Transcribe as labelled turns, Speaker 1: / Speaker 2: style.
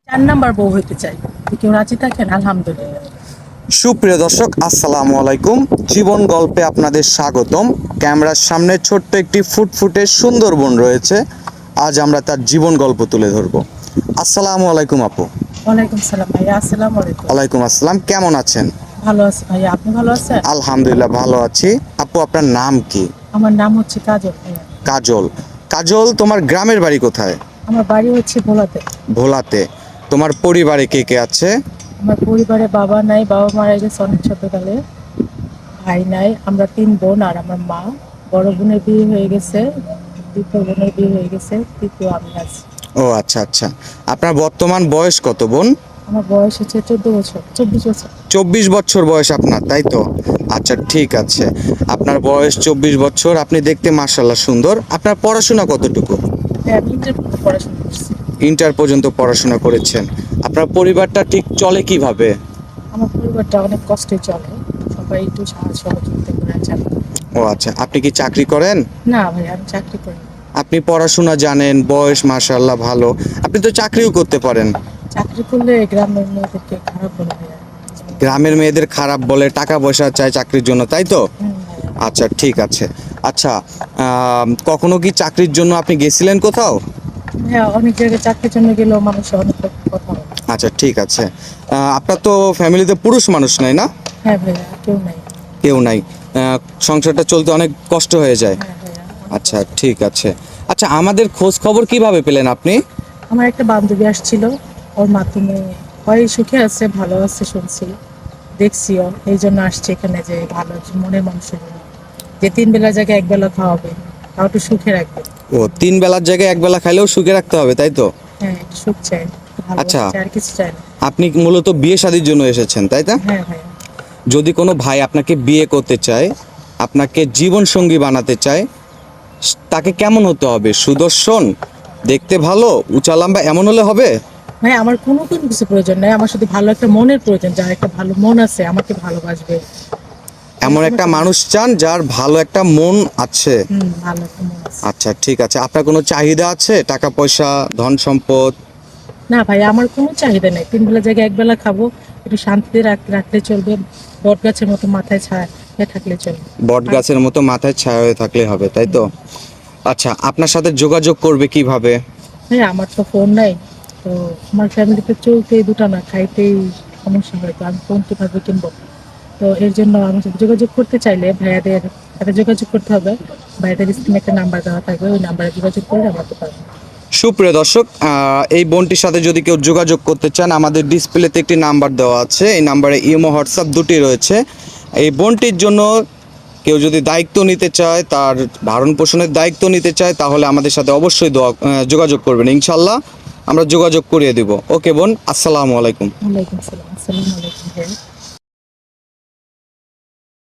Speaker 1: 4 number বউ হইতে চাই। কেউ রাজি থাকেন? আলহামদুলিল্লাহ।
Speaker 2: সুপ্রিয় দর্শক, আসসালামু আলাইকুম। জীবন গল্পে আপনাদের স্বাগতম। ক্যামেরার সামনে ছোট্ট একটি ফুটফুটে সুন্দর বোন রয়েছে। আজ আমরা তার জীবন গল্প তুলে ধরব। আসসালামু আলাইকুম আপু।
Speaker 1: ওয়ালাইকুম সালাম ভাইয়া। আসসালামু আলাইকুম।
Speaker 2: ওয়ালাইকুম আসসালাম, কেমন আছেন?
Speaker 1: ভালো আছি ভাইয়া, আপনি ভালো আছেন?
Speaker 2: আলহামদুলিল্লাহ ভালো আছি। আপু, আপনার নাম কি?
Speaker 1: আমার নাম হচ্ছে কাজল ভাইয়া।
Speaker 2: কাজল। কাজল, তোমার গ্রামের বাড়ি কোথায়?
Speaker 1: আমার বাড়ি হচ্ছে ভোলাতে।
Speaker 2: ভোলাতে। তোমার পরিবারে কে কে আছে?
Speaker 1: আমার পরিবারে বাবা নাই, বাবা মারা গেছে অনেক ছোটকালে। ভাই নাই, আমরা 3 বোন আর আমার মা। বড় বোনের বিয়ে হয়ে গেছে, দ্বিতীয় বোনের বিয়ে হয়ে গেছে, তৃতীয় আমি আছি।
Speaker 2: ও আচ্ছা আচ্ছা। আপনার বর্তমান বয়স কত বোন?
Speaker 1: আমার বয়স হচ্ছে 14 বছর, 24 বছর।
Speaker 2: 24 বছর বয়স আপনার, তাই তো? আচ্ছা ঠিক আছে। আপনার বয়স 24 বছর, আপনি দেখতে মাশাআল্লাহ সুন্দর। আপনার পড়াশোনা কতটুকু?
Speaker 1: হ্যাঁ, আমি ইন্টার পড়াশোনা করছি।
Speaker 2: ইন্টার পর্যন্ত পড়াশোনা করেছেন। আপনার পরিবারটা ঠিক চলে কিভাবে?
Speaker 1: আমার পরিবারটা অনেক কষ্টে চলে, সবাই একটু সাহায্য সহযোগিতা করে চালে।
Speaker 2: ও আচ্ছা, আপনি কি চাকরি করেন?
Speaker 1: না ভাই, আমি চাকরি করি না।
Speaker 2: আপনি পড়াশোনা জানেন, বয়স মাশাআল্লাহ ভালো, আপনি তো চাকরিও করতে পারেন।
Speaker 1: চাকরি করলে গ্রামের মেয়েদেরকে খারাপ বলে ভাইয়া।
Speaker 2: গ্রামের মেয়েদের খারাপ বলে, টাকা পয়সা চায় চাকরির জন্য, তাই তো?
Speaker 1: ভাইয়া।
Speaker 2: আচ্ছা ঠিক আছে। আচ্ছা, কখনো কি চাকরির জন্য আপনি গেছিলেন কোথাও?
Speaker 1: হ্যাঁ, অনেক জায়গায় চাকরির জন্য গেলেও মানুষ অনেক রকম কথা বলে।
Speaker 2: আচ্ছা ঠিক আছে। আপনার তো ফ্যামিলিতে পুরুষ মানুষ নাই না?
Speaker 1: হ্যাঁ ভাইয়া, কেউ নাই।
Speaker 2: কেউ নাই। সংসারটা চলতে অনেক কষ্ট হয়ে যায়।
Speaker 1: হ্যাঁ ভাইয়া, অনেক
Speaker 2: আচ্ছা
Speaker 1: কষ্ট।
Speaker 2: ঠিক আছে। আচ্ছা, আমাদের খোঁজ খবর কিভাবে পেলেন আপনি?
Speaker 1: আমার একটা বান্ধবী আসছিল, ওর মাধ্যমে হয় সুখে আছে, ভালো আছে শুনছি, দেখছিও, এই জন্য আসছে এখানে, যে ভালো মনের মানুষের জন্য, যে 3 বেলা জায়গায় 1 বেলা খাওয়াবে, তাও একটু সুখে রাখবে।
Speaker 2: ও, 3 বেলার জায়গায় 1 বেলা খাইলেও সুখে রাখতে হবে, তাই তো?
Speaker 1: হ্যাঁ, একটু সুখ চাই,
Speaker 2: আচ্ছা।
Speaker 1: ভালোবাসা চাই, আর কিছু চাই না।
Speaker 2: আপনি মূলত বিয়ে শাদীর জন্য এসেছেন, তাই না?
Speaker 1: হ্যাঁ ভাইয়া।
Speaker 2: যদি কোনো ভাই আপনাকে বিয়ে করতে চায়, আপনাকে জীবন সঙ্গী বানাতে চায়, তাকে কেমন হতে হবে? সুদর্শন, দেখতে ভালো, উঁচা লম্বা এমন হলে হবে?
Speaker 1: ভাই, আমার কোনো কিছু প্রয়োজন নাই, আমার শুধু ভালো একটা মনের প্রয়োজন, যার একটা ভালো মন আছে, আমাকে ভালোবাসবে।
Speaker 2: এমন একটা মানুষ চান যার ভালো একটা মন আছে।
Speaker 1: ভালো একটা মন আছে।
Speaker 2: আচ্ছা ঠিক আছে। আপনার কোনো চাহিদা আছে? টাকা পয়সা, ধন সম্পদ?
Speaker 1: না ভাই, আমার কোনো চাহিদা নেই, 3 বেলা জায়গায় 1 বেলা খাবো, একটু শান্তিতে রাখলে চলবে, বট গাছের মতো মাথায় ছায়া থাকলে চলবে।
Speaker 2: বট গাছের মতো মাথায় ছায়া হয়ে থাকলে হবে, তাই তো? আচ্ছা, আপনার সাথে যোগাযোগ করবে কিভাবে?
Speaker 1: হ্যাঁ, আমার তো ফোন নাই, তো আমার ফ্যামিলিতে চলতেই দুটা না, খাইতেই সমস্যা হয়, তো আমি ফোন কিভাবে কিনবো? তো এর জন্য আমার সাথে যোগাযোগ করতে চাইলে ভাইয়াদের সাথে যোগাযোগ করতে হবে। ভাইয়াদের স্ক্রিনে একটা নাম্বার দেওয়া থাকবে, ওই নাম্বারে যোগাযোগ করে আমাকে পাবেন।
Speaker 2: সুপ্রিয় দর্শক, এই বোনটির সাথে যদি কেউ যোগাযোগ করতে চান, আমাদের ডিসপ্লেতে একটি নাম্বার দেওয়া আছে। এই নাম্বারে ইমো হোয়াটসঅ্যাপ দুটি রয়েছে। এই বোনটির জন্য কেউ যদি দায়িত্ব নিতে চায়, তার ভরণ পোষণের দায়িত্ব নিতে চায়, তাহলে আমাদের সাথে অবশ্যই যোগাযোগ করবেন। ইনশাল্লাহ আমরা যোগাযোগ করিয়ে দিব। ওকে বোন, আসসালামু আলাইকুম।
Speaker 1: ওয়ালাইকুম সালাম। আসসালামু আলাইকুম।